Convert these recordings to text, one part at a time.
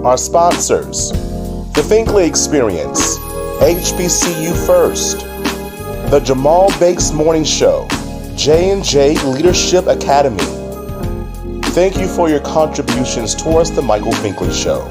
Our sponsors: the Finkley Experience, HBCU First, the Jamal Bakes Morning Show, J&J Leadership Academy. Thank you for your contributions towards the Michael Finkley Show.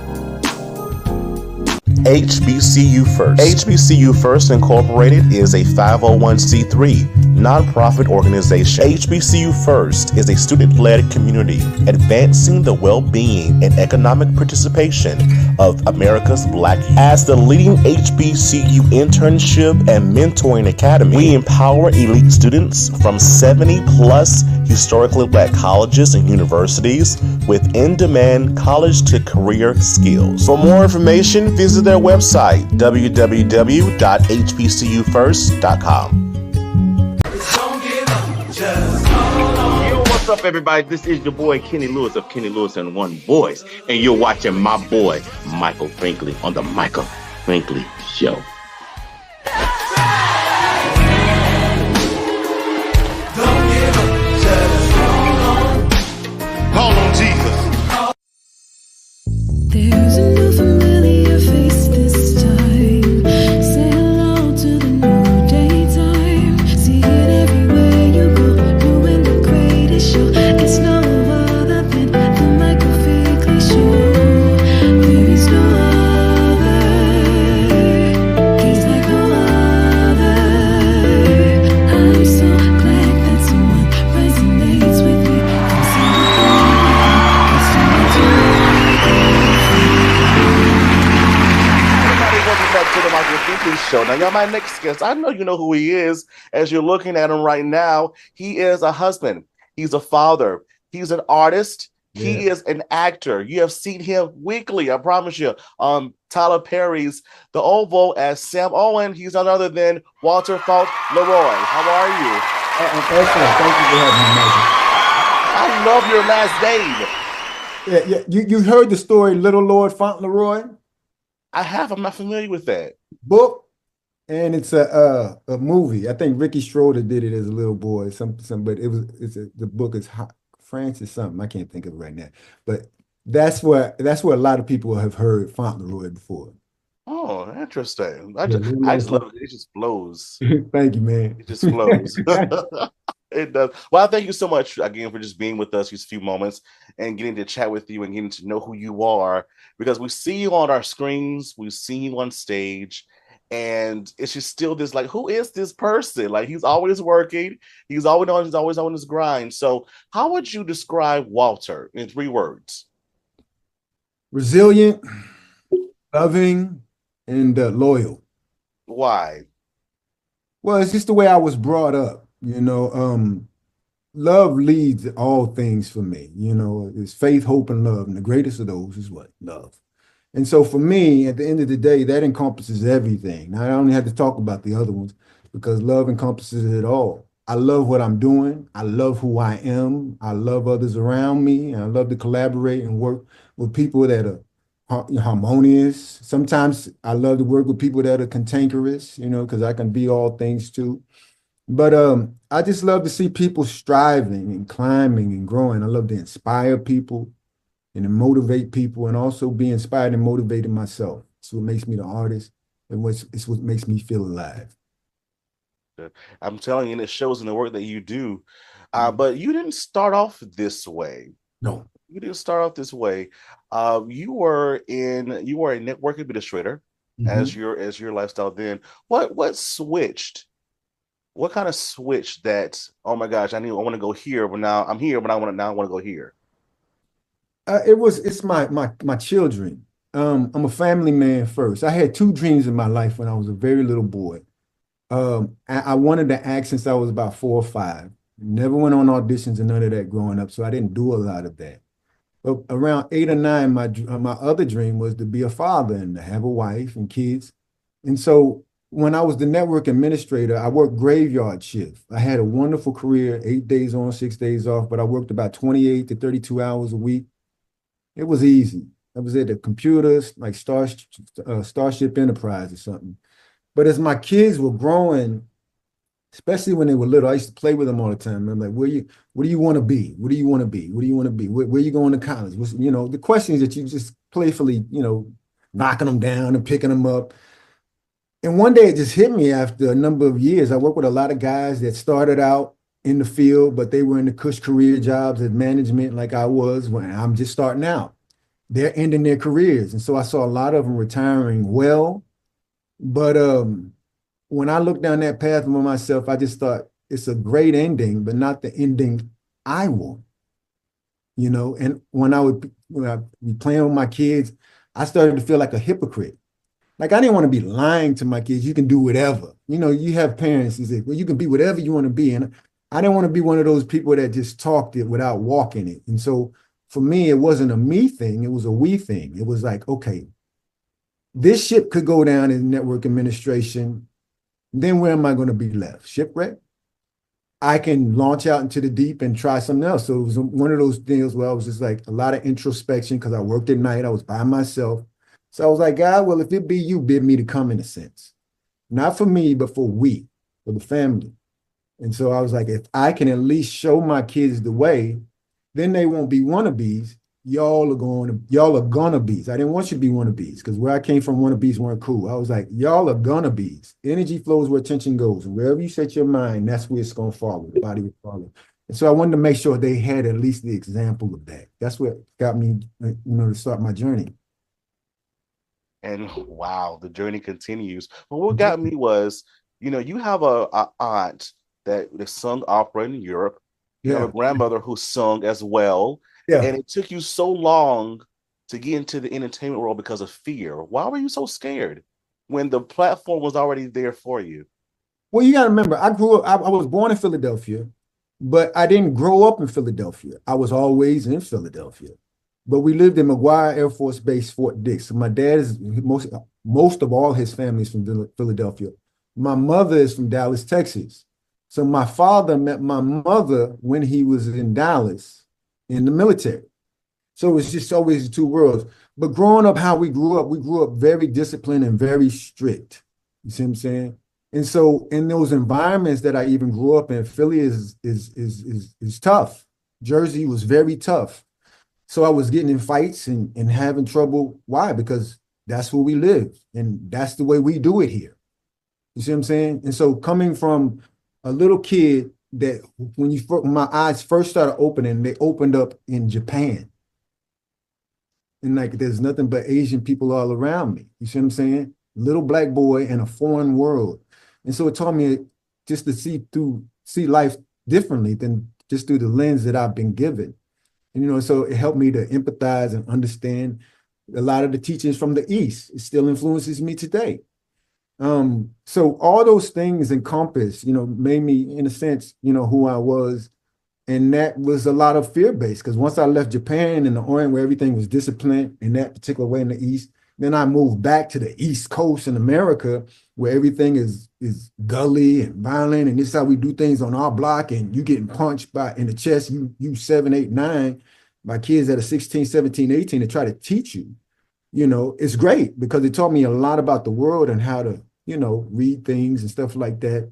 HBCU First. HBCU First Incorporated is a 501c3 nonprofit organization. HBCU First is a student-led community advancing the well-being and economic participation of America's Black youth. As the leading HBCU internship and mentoring academy, we empower elite students from 70-plus historically Black colleges and universities with in-demand college-to-career skills. For more information, visit their website, www.hbcufirst.com. Yo, what's up, everybody? This is your boy Kenny Lewis of Kenny Lewis and One Voice, and you're watching my boy Michael Finkley on the Michael Finkley Show. Call on Jesus. There's a new familiar face this time. Say hello to the new daytime. See it everywhere you go. Doing the greatest show. It's no other than the Michael Finkley Show. There is no other. He's like no other. I'm so glad that someone resonates with me. I'm so Welcome back to the Michael Finkley Show. Now, y'all, my next guest, I know you know who he is. As you're looking at him right now, he is a husband. He's a father. He's an artist. Yeah. He is an actor. You have seen him weekly, I promise you. Tyler Perry's The Oval as Sam Owen. He's none other than Walter Fauntleroy. How are you? Excellent. Thank you for having me, Michael. I love your last name. Yeah. You heard the story, Little Lord Fauntleroy? I have. I'm not familiar with that book, and it's a movie. I think Ricky Schroeder did it as a little boy. But the book is Francis something. I can't think of it right now. But that's where a lot of people have heard Fauntleroy before. Oh, interesting. I just love it. It just flows. Thank you, man. It just flows. It does. Well, thank you so much again for just being with us these few moments and getting to chat with you and getting to know who you are, because we see you on our screens, we see you on stage, and it's just still this like, who is this person? Like, he's always working, he's always on his grind. So how would you describe Walter in 3 words? Resilient, loving, and loyal. Why? Well, it's just the way I was brought up. Love leads all things for me. It's faith, hope, and love. And the greatest of those is what? Love. And so for me, at the end of the day, that encompasses everything. Now, I only have to talk about the other ones because love encompasses it all. I love what I'm doing. I love who I am. I love others around me. And I love to collaborate and work with people that are harmonious. Sometimes I love to work with people that are cantankerous, because I can be all things too. But I just love to see people striving and climbing and growing. I love to inspire people and to motivate people, and also be inspired and motivated myself. It's what makes me the artist, and it's what makes me feel alive. I'm telling you, and it shows in the work that you do. But you didn't start off this way. No. You didn't start off this way. You were a network administrator as your lifestyle then. What switched? What kind of switch that, oh my gosh, I want to go here, but now I'm here, but I want to go here? It's my children. I'm a family man first. I had 2 dreams in my life when I was a very little boy. I wanted to act since I was about 4 or 5. Never went on auditions and none of that growing up, so I didn't do a lot of that. But around 8 or 9, my other dream was to be a father and to have a wife and kids. And so when I was the network administrator, I worked graveyard shift. I had a wonderful career, 8 days on, 6 days off, but I worked about 28 to 32 hours a week. It was easy. I was at the computers, like Starship Enterprise or something. But as my kids were growing, especially when they were little, I used to play with them all the time. I'm like, what do you want to be? What do you want to be? What do you want to be? Where are you going to college? The questions that you just playfully, knocking them down and picking them up. And one day it just hit me after a number of years. I worked with a lot of guys that started out in the field, but they were in the cush career jobs at management like I was when I'm just starting out. They're ending their careers. And so I saw a lot of them retiring well. But when I looked down that path for myself, I just thought it's a great ending, but not the ending I want. And when I be playing with my kids, I started to feel like a hypocrite. Like I didn't want to be lying to my kids. You can do whatever. You have parents who say, well, you can be whatever you want to be. And I didn't want to be one of those people that just talked it without walking it. And so for me, it wasn't a me thing, it was a we thing. It was like, okay, this ship could go down in network administration. Then where am I going to be left? Shipwreck? I can launch out into the deep and try something else. So it was one of those things where I was just like a lot of introspection because I worked at night. I was by myself. So I was like, God, well, if it be you, bid me to come in a sense. Not for me, but for the family. And so I was like, if I can at least show my kids the way, then they won't be wannabes. Y'all are gonna bees. I didn't want you to be wannabes because where I came from, wannabes weren't cool. I was like, y'all are gonna bees. Energy flows where attention goes. And wherever you set your mind, that's where it's gonna follow. The body will follow. And so I wanted to make sure they had at least the example of that. That's what got me, to start my journey. And wow, the journey continues. But what got me was, you have a aunt that sung opera in Europe. You have Yeah. a grandmother who sung as well. Yeah. And it took you so long to get into the entertainment world because of fear. Why were you so scared when the platform was already there for you? Well, you got to remember, I was born in Philadelphia, but I didn't grow up in Philadelphia. I was always in Philadelphia. But we lived in McGuire Air Force Base, Fort Dix. So my dad is most of all his family is from Philadelphia. My mother is from Dallas, Texas. So my father met my mother when he was in Dallas in the military. So it's just always the two worlds. But growing up, how we grew up very disciplined and very strict. You see what I'm saying? And so in those environments that I even grew up in, Philly is tough. Jersey was very tough. So I was getting in fights and having trouble. Why? Because that's where we live. And that's the way we do it here. You see what I'm saying? And so coming from a little kid that when my eyes first started opening, they opened up in Japan. And like there's nothing but Asian people all around me. You see what I'm saying? Little black boy in a foreign world. And so it taught me just to see life differently than just through the lens that I've been given. And so it helped me to empathize and understand a lot of the teachings from the East. It still influences me today. So all those things encompass, made me, in a sense, who I was. And that was a lot of fear-based because once I left Japan and the Orient where everything was disciplined in that particular way in the East, then I moved back to the East Coast in America where everything is gully and violent. And this is how we do things on our block. And you getting punched in the chest, you 7, 8, 9, by kids that are 16, 17, 18 to try to teach you. It's great because it taught me a lot about the world and how to, read things and stuff like that.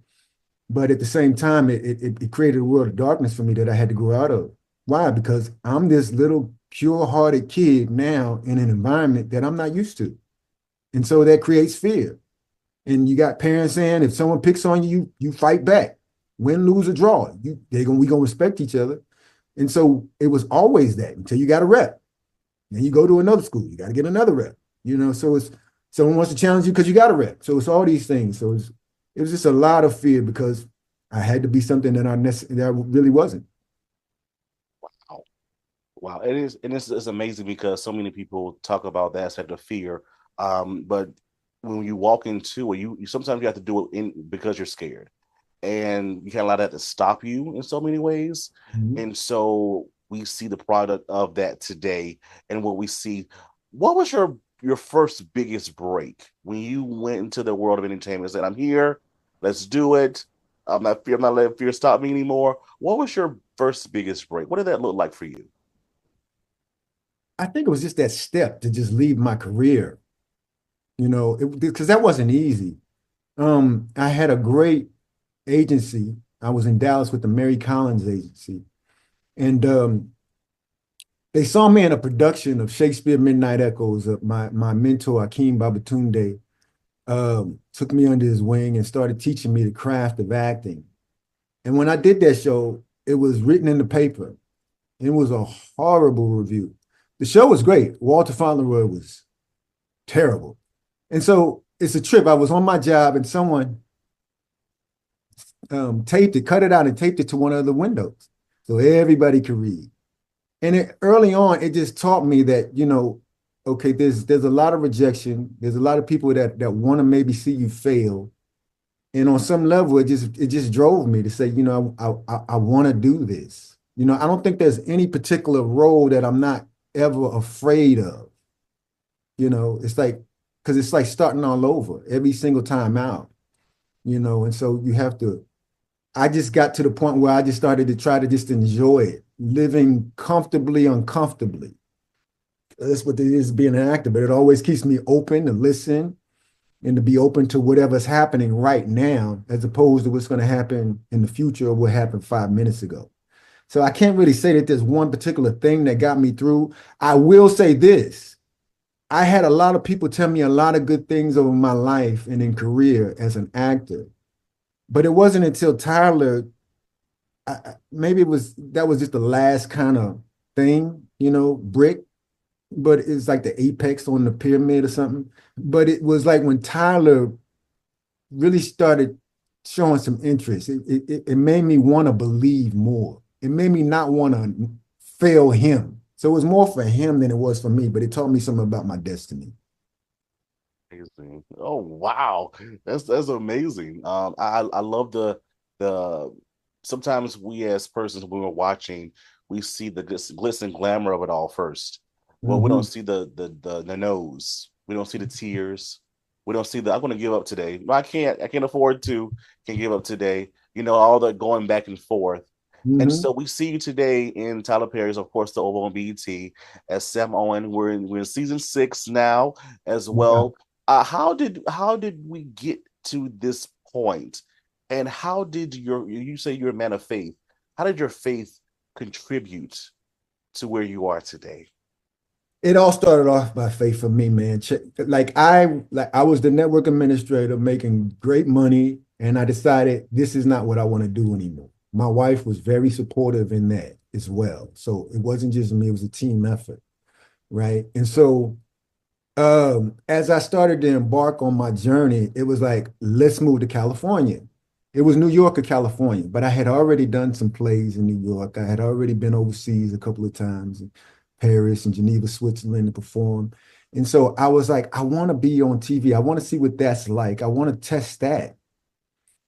But at the same time, it created a world of darkness for me that I had to grow out of. Why? Because I'm this little pure-hearted kid now in an environment that I'm not used to. And so that creates fear. And you got parents saying, if someone picks on you, you fight back. Win, lose, or draw. We gonna respect each other. And so it was always that until you got a rep. Then you go to another school, you got to get another rep. So it's someone wants to challenge you because you got a rep. So it's all these things. So it was just a lot of fear because I had to be something that I really wasn't. Wow, it is, and it's amazing because so many people talk about that aspect of fear, but when you walk into it, you sometimes you have to do it because you're scared, and you can't allow that to stop you in so many ways. Mm-hmm. And so we see the product of that today, and what we see. What was your first biggest break when you went into the world of entertainment? Said, "I'm here, let's do it. I'm not letting fear stop me anymore." What was your first biggest break? What did that look like for you? I think it was just that step to just leave my career, because that wasn't easy. I had a great agency. I was in Dallas with the Mary Collins agency. And They saw me in a production of Shakespeare Midnight Echoes. My mentor, Akeem Babatunde, took me under his wing and started teaching me the craft of acting. And when I did that show, it was written in the paper. It was a horrible review. The show was great. Walter Fauntleroy was terrible. And so it's a trip. I was on my job and someone taped it, cut it out and taped it to one of the windows so everybody could read. And early on, it just taught me that, okay, there's a lot of rejection. There's a lot of people that want to maybe see you fail. And on some level, it just drove me to say, I want to do this. I don't think there's any particular role that I'm not ever afraid of. It's like, because it's like starting all over every single time out, and so you have to, I just got to the point where I just started to try to just enjoy it, living comfortably, uncomfortably. That's what it is being an actor, but it always keeps me open to listen and to be open to whatever's happening right now, as opposed to what's going to happen in the future or what happened 5 minutes ago. So I can't really say that there's one particular thing that got me through. I will say this. I had a lot of people tell me a lot of good things over my life and in career as an actor. But it wasn't until Tyler, maybe that was just the last kind of thing, brick, but it's like the apex on the pyramid or something. But it was like when Tyler really started showing some interest, it made me want to believe more. It made me not want to fail him. So it was more for him than it was for me, but it taught me something about my destiny. Amazing. Oh wow, that's amazing. I love the sometimes we as persons when we're watching, we see the glitz and glamour of it all first. Well, we don't see the nose. We don't see the tears. We don't see the I'm gonna give up today. No, I can't afford to can give up today. All the going back and forth. And so we see you today in Tyler Perry's, of course, the Oval on BET as Sam Owen. We're in season 6 now as well. How did we get to this point? And how did you say you're a man of faith? How did your faith contribute to where you are today? It all started off by faith for me, man. I was the network administrator making great money, and I decided this is not what I want to do anymore. My wife was very supportive in that as well. So it wasn't just me, it was a team effort, right? And so as I started to embark on my journey, it was like, let's move to California. It was New York or California, but I had already done some plays in New York. I had already been overseas a couple of times in Paris and Geneva, Switzerland to perform. And so I was like, I want to be on TV. I want to see what that's like. I want to test that.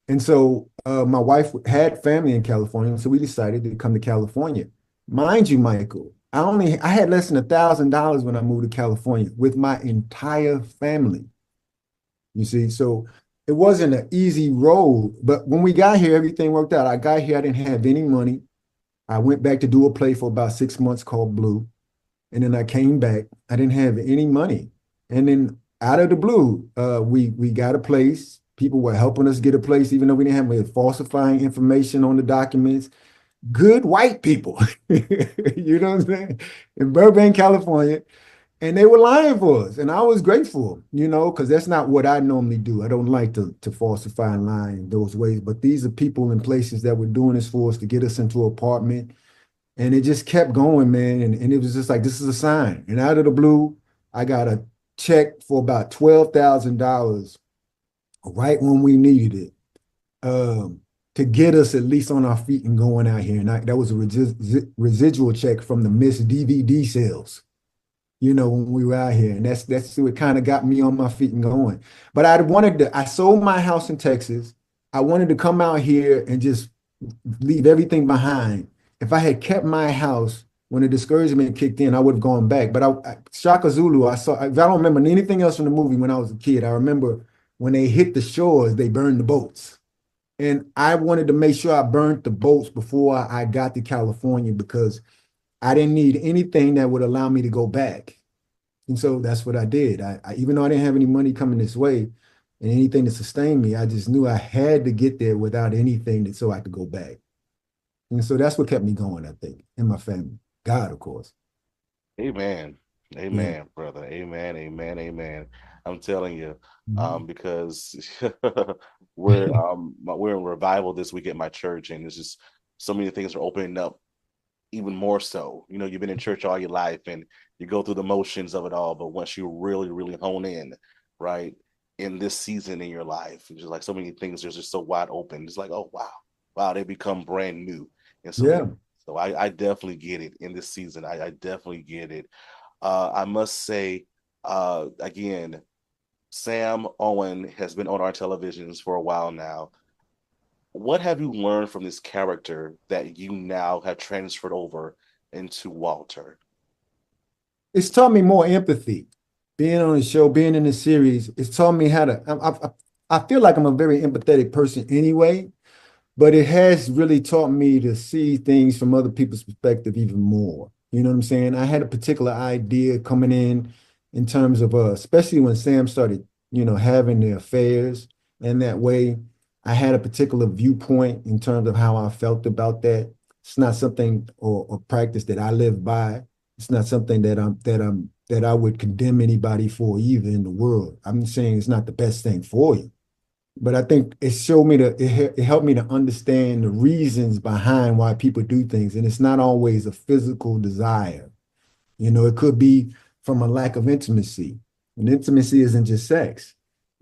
And so my wife had family in California, so we decided to come to California. Mind you, Michael, I had less than $1,000 when I moved to California with my entire family. You see, so it wasn't an easy road, but when we got here, everything worked out. I got here, I didn't have any money. I went back to do a play for about 6 months called Blue. And then I came back, I didn't have any money. And then out of the blue, we got a place. People were helping us get a place, even though we didn't have falsifying information on the documents. Good white people, you know what I'm saying? In Burbank, California. And they were lying for us. And I was grateful, because that's not what I normally do. I don't like to falsify and lie in those ways. But these are people in places that were doing this for us to get us into an apartment. And it just kept going, man. And it was just like, this is a sign. And out of the blue, I got a check for about $12,000 right when we needed it, to get us at least on our feet and going out here. And that was a residual check from the missed DVD sales, when we were out here. And that's what kind of got me on my feet and going. But I sold my house in Texas. I wanted to come out here and just leave everything behind. If I had kept my house when the discouragement kicked in, I would have gone back. But Shaka Zulu, I don't remember anything else from the movie when I was a kid. I remember when they hit the shores, they burned the boats. And I wanted to make sure I burnt the boats before I got to California, because I didn't need anything that would allow me to go back. And so that's what I did. Even though I didn't have any money coming this way and anything to sustain me, I just knew I had to get there without anything so I could go back. And so that's what kept me going, I think, and my family. God, of course. Amen. Yeah. Amen, brother. Amen. Amen. Amen. I'm telling you, Mhm. because we're in revival this week at my church, and it's just so many things are opening up even more so. You know, you've been in church all your life and you go through the motions of it all, but once you really, really hone in, right, in this season in your life, it's just like so many things are just so wide open. It's like, oh wow, wow, they become brand new in so many. Yeah. So I definitely get it in this season. I definitely get it. I must say, again, Sam Owen has been on our televisions for a while now. What have you learned from this character that you now have transferred over into Walter? It's taught me more empathy. Being on the show, being in the series, it's taught me how to. I feel like I'm a very empathetic person anyway, but it has really taught me to see things from other people's perspective even more. You know what I'm saying? I had a particular idea coming in terms of especially when Sam started, having the affairs and that way. I had a particular viewpoint in terms of how I felt about that. It's not something or practice that I live by. It's not something that I would condemn anybody for either in the world. I'm saying it's not the best thing for you, but I think it showed me it helped me to understand the reasons behind why people do things, and it's not always a physical desire. It could be from a lack of intimacy, and intimacy isn't just sex.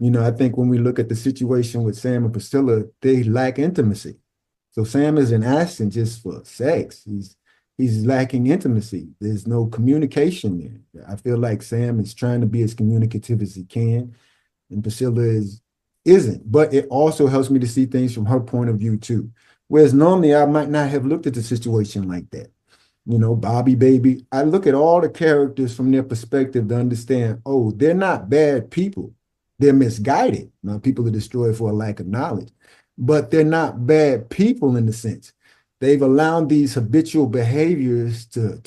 I think when we look at the situation with Sam and Priscilla, they lack intimacy. So Sam isn't asking just for sex. He's lacking intimacy. There's no communication there. I feel like Sam is trying to be as communicative as he can, and Priscilla isn't. But it also helps me to see things from her point of view too. Whereas normally I might not have looked at the situation like that. Bobby Baby. I look at all the characters from their perspective to understand, oh, they're not bad people. They're misguided. Now, people are destroyed for a lack of knowledge, but they're not bad people in the sense. They've allowed these habitual behaviors to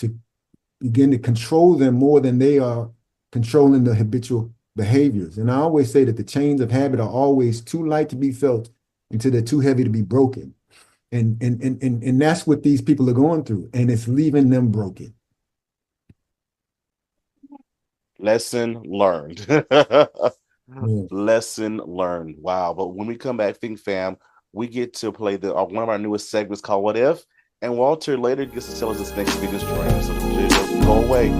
begin to control them more than they are controlling the habitual behaviors. And I always say that the chains of habit are always too light to be felt until they're too heavy to be broken. And that's what these people are going through, and it's leaving them broken. Lesson learned. Yeah. Lesson learned. Wow. But when we come back, Think Fam, we get to play one of our newest segments called What If? And Walter later gets to tell us his next biggest dream. So just go away.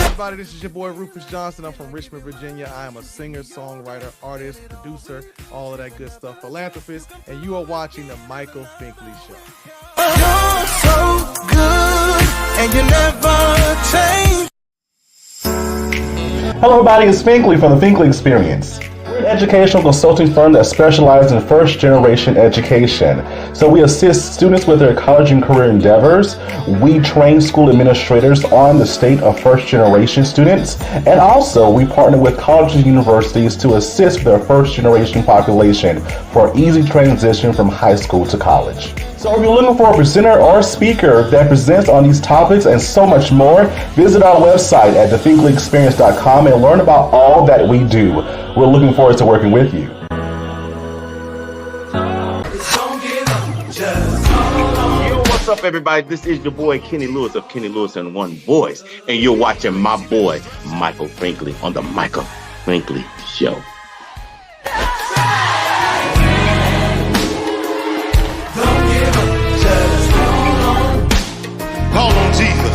Everybody, this is your boy Rufus Johnson. I'm from Richmond, Virginia. I am a singer, songwriter, artist, producer, all of that good stuff, philanthropist, and you are watching the Michael Finkley Show. You're so good, and you never change. Hello, everybody. It's Finkley from the Finkley Experience. We're an educational consulting firm that specializes in first-generation education. So we assist students with their college and career endeavors. We train school administrators on the state of first-generation students. And also, we partner with colleges and universities to assist their first-generation population for easy transition from high school to college. So if you're looking for a presenter or speaker that presents on these topics and so much more, visit our website at thefinkleyexperience.com and learn about all that we do. We're looking forward to working with you. What's up, everybody? This is your boy Kenny Lewis of Kenny Lewis and One Voice, and you're watching my boy Michael Finkley on the Michael Finkley Show. Call on Jesus.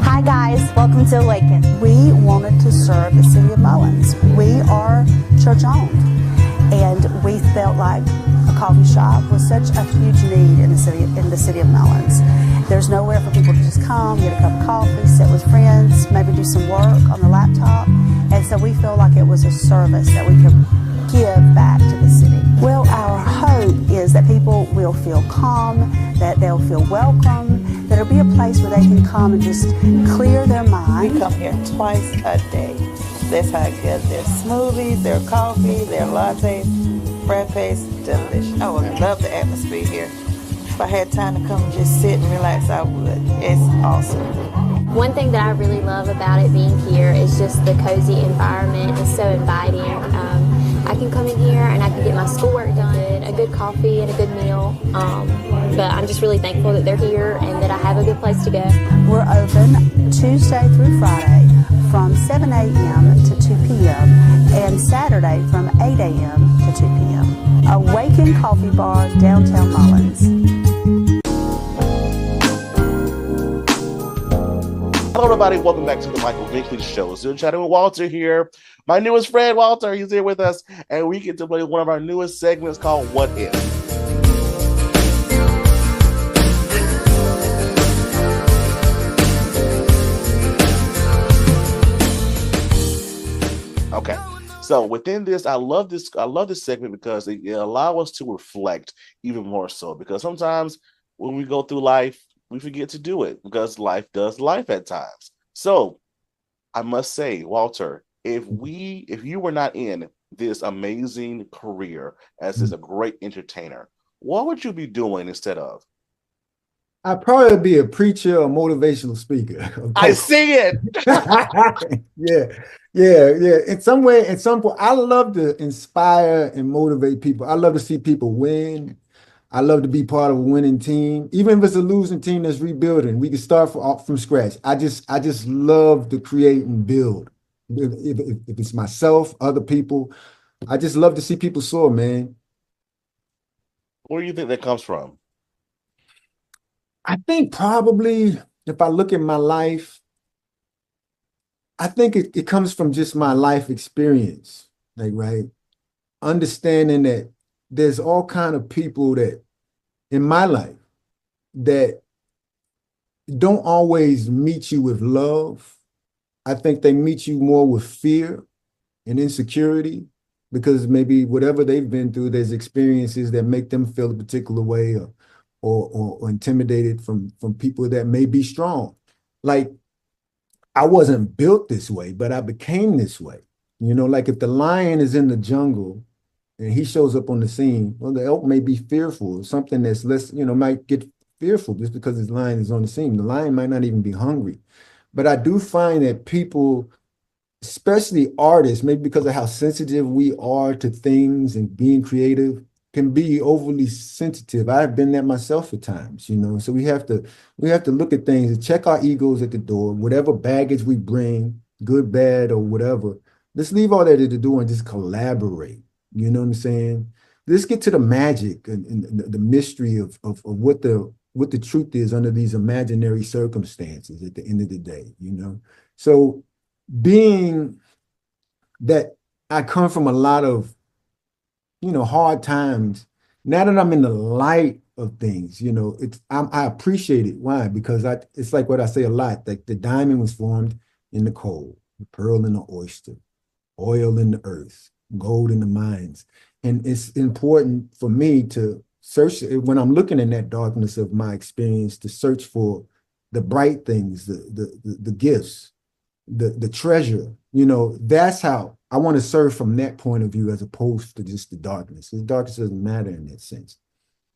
Hi guys, welcome to Awaken. We wanted to serve the city of Mullins. We are church owned, and we felt like a coffee shop was such a huge need in the city of Mullins. There's nowhere for people to just come, get a cup of coffee, sit with friends, maybe do some work on the laptop. And so we feel like it was a service that we could give back to the city. Well, our hope is that people will feel calm, that they'll feel welcome, that it'll be a place where they can come and just clear their mind. We come here twice a day. That's how good their smoothies, their coffee, their lattes, frappes, delicious. I would love the atmosphere here. If I had time to come and just sit and relax, I would. It's awesome. One thing that I really love about it being here is just the cozy environment. It's so inviting. I can come in here and I can get my schoolwork done, a good coffee and a good meal. But I'm just really thankful that they're here and that I have a good place to go. We're open Tuesday through Friday from 7 a.m. to 2 p.m. and Saturday from 8 a.m. to 2 p.m. Awaken Coffee Bar, downtown Mullins. Hello, everybody. Welcome back to the Michael Finkley Show. Still chatting with Walter here. My newest friend, Walter, he's here with us, and we get to play one of our newest segments called What If? Okay. So within this, I love this segment because it allows us to reflect even more so, because sometimes when we go through life, we forget to do it because life does life at times. So I must say, Walter, if you were not in this amazing career as a great entertainer, what would you be doing instead of? I'd probably be a preacher or motivational speaker. I see it. Yeah. In some way, at some point, I love to inspire and motivate people. I love to see people win. I love to be part of a winning team, even if it's a losing team that's rebuilding. We can start from scratch. I just love to create and build. If it's myself, other people, I just love to see people soar, man. Where do you think that comes from? I think probably if I look at my life, I think it comes from just my life experience, right? Understanding that there's all kind of people that in my life that don't always meet you with love. I think they meet you more with fear and insecurity because maybe whatever they've been through, there's experiences that make them feel a particular way or intimidated from people that may be strong. Like I wasn't built this way, but I became this way. Like if the lion is in the jungle and he shows up on the scene, well, the elk may be fearful. Something that's less, might get fearful just because his lion is on the scene. The lion might not even be hungry. But I do find that people, especially artists, maybe because of how sensitive we are to things and being creative, can be overly sensitive. I've been that myself at times, So we have to look at things and check our egos at the door, whatever baggage we bring, good, bad, or whatever. Let's leave all that at the door and just collaborate. You know what I'm saying? Let's get to the magic and the mystery of what the truth is under these imaginary circumstances at the end of the day, So being that I come from a lot of, hard times, now that I'm in the light of things, I appreciate it. Why? Because it's like what I say a lot, like the diamond was formed in the coal, the pearl in the oyster, oil in the earth, gold in the mines. And it's important for me to search, when I'm looking in that darkness of my experience, to search for the bright things, the gifts, the treasure. That's how I want to serve from that point of view as opposed to just the darkness. The darkness doesn't matter in that sense.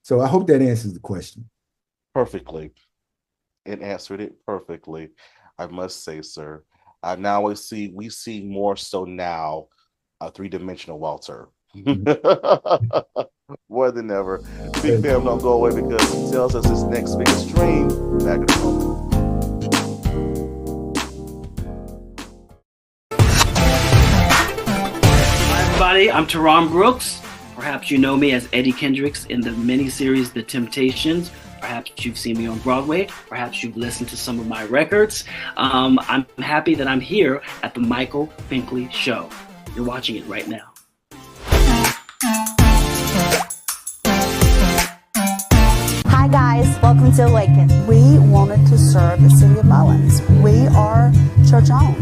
So I hope that answers the question. Perfectly. It answered it perfectly, I must say, sir. Now we see more so now a three-dimensional Walter. More than ever. Big fam, don't go away because it tells us this next big stream. Back in a moment. Hi everybody, I'm Teron Brooks. Perhaps you know me as Eddie Kendricks in the miniseries The Temptations. Perhaps you've seen me on Broadway. Perhaps you've listened to some of my records. I'm happy that I'm here at the Michael Finkley Show. You're watching it right now. Hi guys, welcome to Awaken. We wanted to serve the city of Mullins. We are church owned,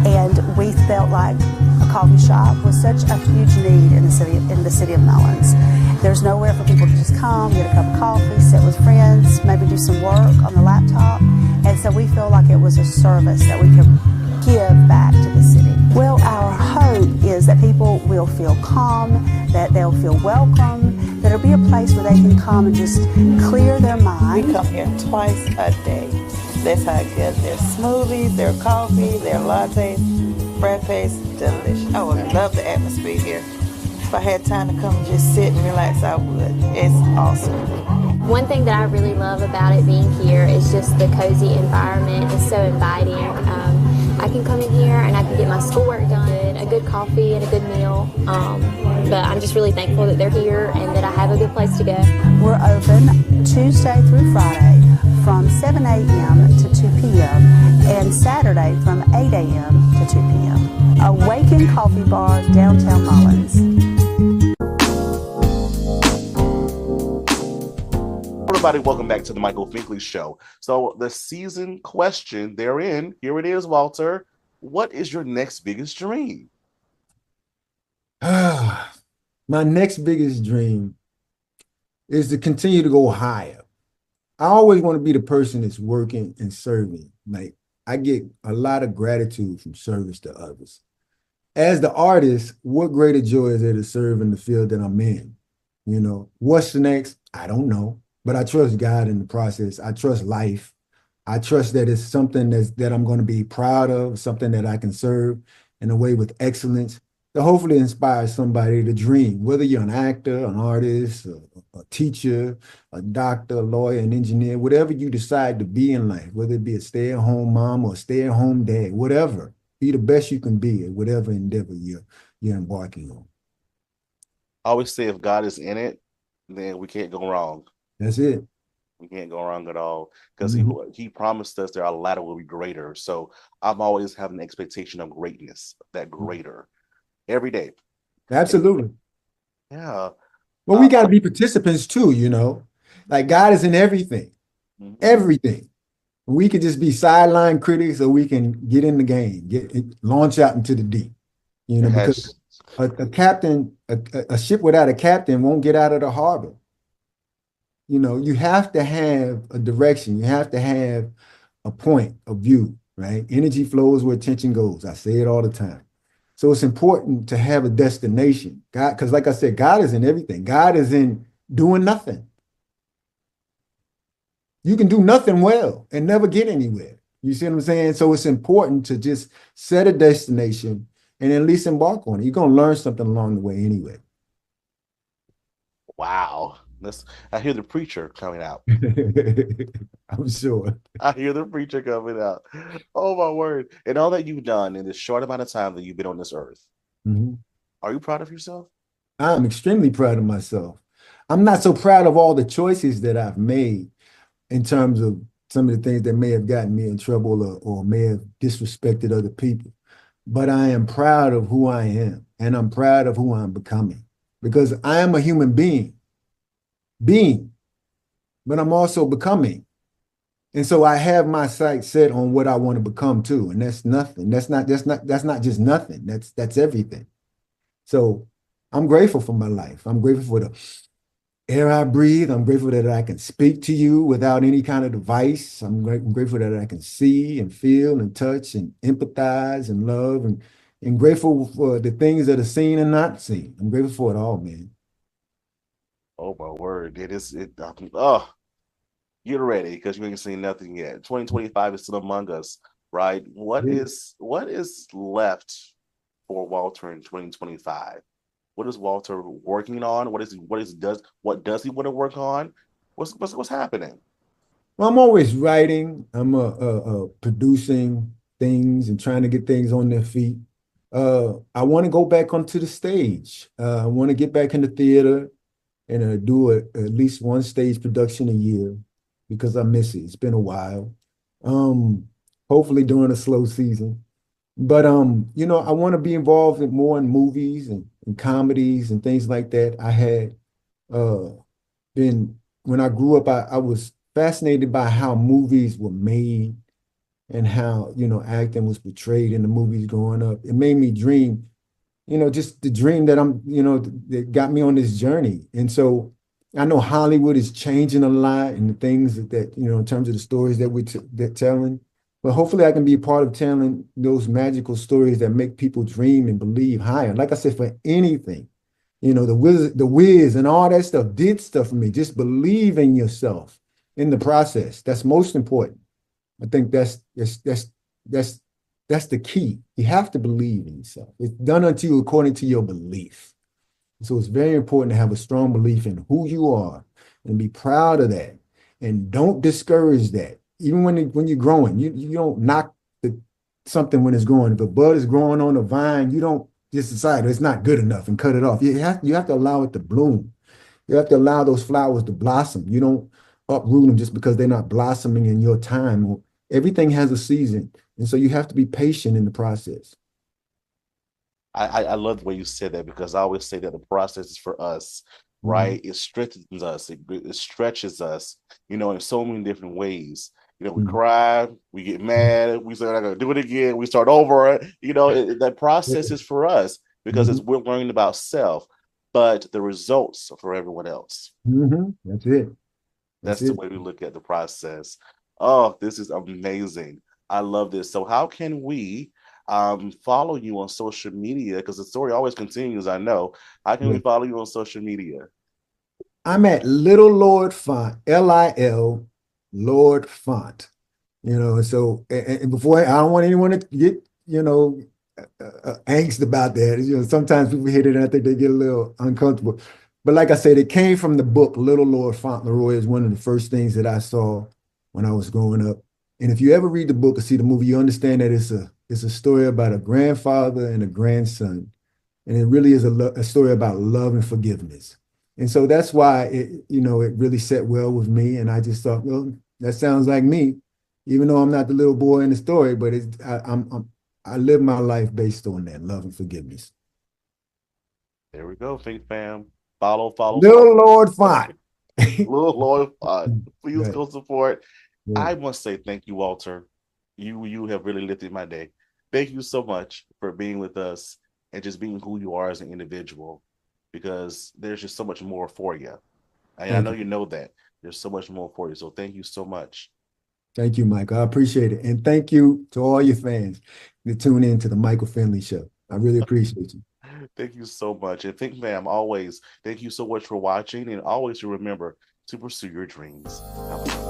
and we felt like a coffee shop was such a huge need in the city of Mullins. There's nowhere for people to just come, get a cup of coffee, sit with friends, maybe do some work on the laptop. And so we feel like it was a service that we could give back to the city. Well, our hope is that people will feel calm, that they'll feel welcome, that it'll be a place where they can come and just clear their mind. We come here twice a day. That's how good their smoothies, their coffee, their lattes, frappes, delicious. Oh, I love the atmosphere here. If I had time to come and just sit and relax, I would. It's awesome. One thing that I really love about it being here is just the cozy environment. It's so inviting. I can come in here and I can get my schoolwork done, a good coffee and a good meal. But I'm just really thankful that they're here and that I have a good place to go. We're open Tuesday through Friday from 7 a.m. to 2 p.m. and Saturday from 8 a.m. to 2 p.m. Awaken Coffee Bar, downtown Mullins. Everybody, welcome back to the Michael Finkley Show. So the season question therein, here it is, Walter. What is your next biggest dream? My next biggest dream is to continue to go higher. I always want to be the person that's working and serving. Like, I get a lot of gratitude from service to others. As the artist, what greater joy is there to serve in the field that I'm in? You know, what's the next? I don't know. But I trust God in the process. I trust life. I trust that it's something that I'm going to be proud of, something that I can serve in a way with excellence to hopefully inspire somebody to dream, whether you're an actor, an artist, a teacher, a doctor, a lawyer, an engineer, whatever you decide to be in life, whether it be a stay-at-home mom or a stay-at-home dad, whatever, be the best you can be at whatever endeavor you're embarking on. I always say if God is in it, then we can't go wrong. That's it. We can't go wrong at all because he promised us that our latter will be greater. So I'm always having an expectation of greatness, that greater every day. Absolutely. Yeah. Well, we got to be participants too, you know. Like, God is in everything, everything. We could just be sideline critics, or we can get in the game, launch out into the deep, you know, because a captain, a ship without a captain won't get out of the harbor. You know, you have to have a direction. You have to have a point of view, right? Energy flows where attention goes. I say it all the time. So it's important to have a destination. God, because like I said, God is in everything. God is in doing nothing. You can do nothing well and never get anywhere. You see what I'm saying? So it's important to just set a destination and at least embark on it. You're going to learn something along the way anyway. Wow. I hear the preacher coming out. I'm sure. I hear the preacher coming out. Oh, my word. And all that you've done in this short amount of time that you've been on this earth. Are you proud of yourself? I'm extremely proud of myself. I'm not so proud of all the choices that I've made in terms of some of the things that may have gotten me in trouble or may have disrespected other people. But I am proud of who I am, and I'm proud of who I'm becoming, because I am a human being, but I'm also becoming. And so I have my sights set on what I want to become too. And that's nothing. That's not just nothing. That's everything. So I'm grateful for my life. I'm grateful for the air I breathe. I'm grateful that I can speak to you without any kind of device. I'm grateful that I can see and feel and touch and empathize and love, and grateful for the things that are seen and not seen. I'm grateful for it all, man. Oh, my word. Get ready, because you ain't seen nothing yet. 2025 is still among us, right? What is left for Walter in 2025? What is Walter working on? What does he want to work on? What's happening? Well, I'm always writing. I'm producing things and trying to get things on their feet. I want to go back onto the stage. I want to get back in the theater and do at least one stage production a year, because I miss it. It's been a while. Hopefully during a slow season. But you know, I want to be involved more in movies and comedies and things like that. I had been, when I grew up, I was fascinated by how movies were made and how, you know, acting was portrayed in the movies growing up. It made me dream, you know, just the dream that that got me on this journey. And so I know Hollywood is changing a lot, and the things that you know, in terms of the stories that they're telling. But hopefully I can be a part of telling those magical stories that make people dream and believe higher. Like I said, for anything, you know, the Wiz and all that stuff did stuff for me. Just believe in yourself in the process. That's most important. I think that's the key. You have to believe in yourself. It's done unto you according to your belief. So it's very important to have a strong belief in who you are and be proud of that. And don't discourage that. Even when you're growing, you don't knock something when it's growing. If a bud is growing on a vine, you don't just decide it's not good enough and cut it off. You have to allow it to bloom. You have to allow those flowers to blossom. You don't uproot them just because they're not blossoming in your time. Everything has a season. And so you have to be patient in the process. I love the way you said that, because I always say that the process is for us, right? It strengthens us, it stretches us, in so many different ways. We cry, we get mad, we say, I'm gonna do it again, we start over. That process is for us because we're learning about self, but the results are for everyone else. That's it. That's the way we look at the process. Oh, this is amazing. I love this. So how can we follow you on social media? Because the story always continues, I know. How can we follow you on social media? I'm at Little Lord Font, LIL Lord Font. So and before, I don't want anyone to get, angst about that. Sometimes people hear it and I think they get a little uncomfortable. But like I said, it came from the book Little Lord Fauntleroy. Is one of the first things that I saw when I was growing up. And if you ever read the book or see the movie, you understand that it's a story about a grandfather and a grandson. And it really is a story about love and forgiveness. And so that's why it really set well with me. And I just thought, well, that sounds like me, even though I'm not the little boy in the story, but I live my life based on that love and forgiveness. There we go, Think Fam. Follow. Little Lord Font. Little Lord Font. Please Right. go support. Right. I must say thank you, Walter. You have really lifted my day. Thank you so much for being with us and just being who you are as an individual, because there's just so much more for you. And I know you know that. There's so much more for you. So thank you so much. Thank you, Mike. I appreciate it. And thank you to all your fans that tune in to the Michael Finley Show. I really appreciate you. Thank you so much. And Think Fam, always, thank you so much for watching. And always remember to pursue your dreams. Have a